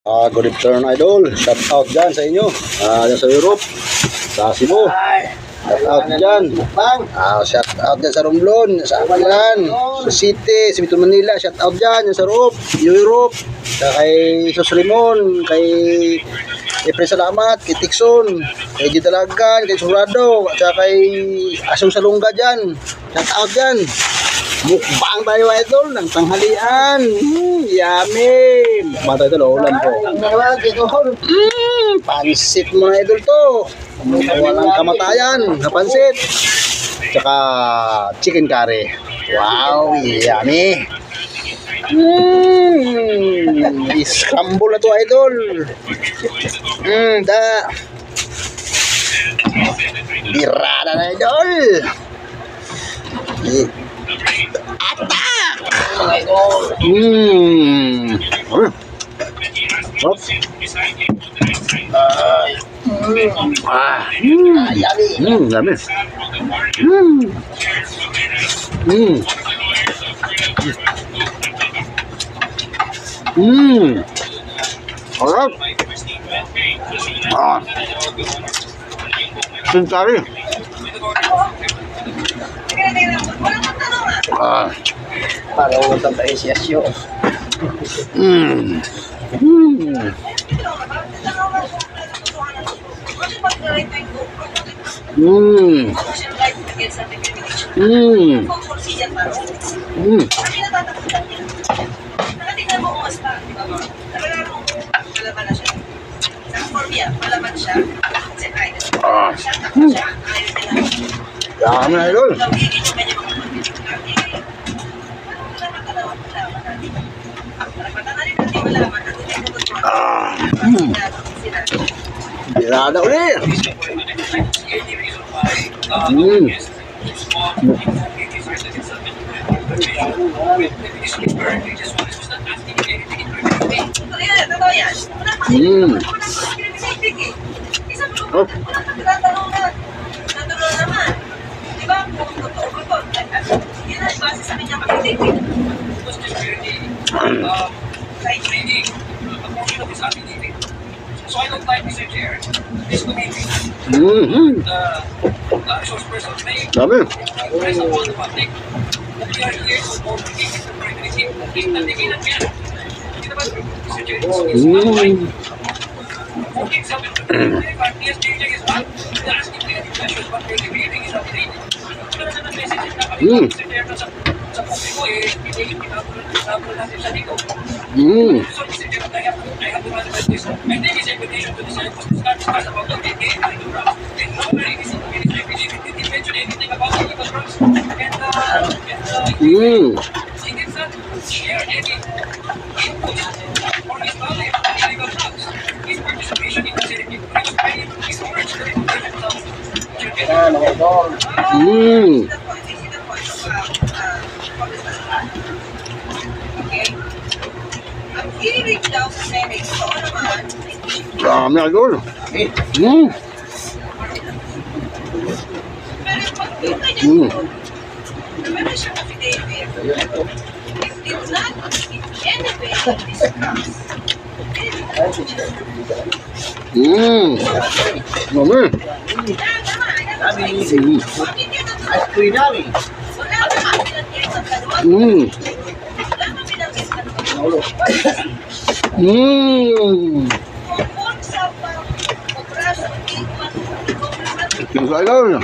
Good afternoon, idol. Shout out dyan sa inyo. Dyan sa Europe, sa Cebu. Shout out dyan. Shout out dyan sa Romblon, sa Aklan, sa City, sa Metro Manila. Shout out dyan sa Europe. Kay Jesus Rimon, kay Efren Salamat, kay Tikson, kay Gidalagan, kay Surado, at kay Asong Salunga dyan. Shout out dyan. Mukbang tayo, idol, ng tanghalian. Yummy. Mukbang tayo, idol, ulam po. Pansit mo na, idol, to. Walang kamatayan na pansit. Tsaka chicken curry. Wow, yummy. Scramble na to, idol. Birada na, idol. Atak! Yummy. Alright. Chicken curry. Para utang tayo siya siyo. Dami na, idol. Birada ulit. So I don't like Mr. Chair. This committee, resource person may press upon the public that we are here to vote against the current regime. Natigilan yan. Hindi naman, Mr. Chair, it's not right. Voting 7 years changing is bad. They're asking me questions, but we're debating is updated. Pero na message na kami, Mr. Chair, sa publiko, hindi pinapulot natin sa dito. So, Mr. Chair, I have to manifest this. I think it's invitation to decide to discuss about the DA and the drugs. And nobody is didn't mention anything about illegal drugs. He did not share any input or his knowledge on illegal drugs. His participation in the city, he was paying his words to the themselves. Hearing daw sa Senate, so naman, Dami na, idol. pero pag yung kanya doon, meron siyang affidavit. It did not in any way discuss. Mami. Ice cream namin. Wala naman binanggit sa dalawa. Wala naman binanggit sa dalawa. Kung sa pag-operasyon, Ito sa idol.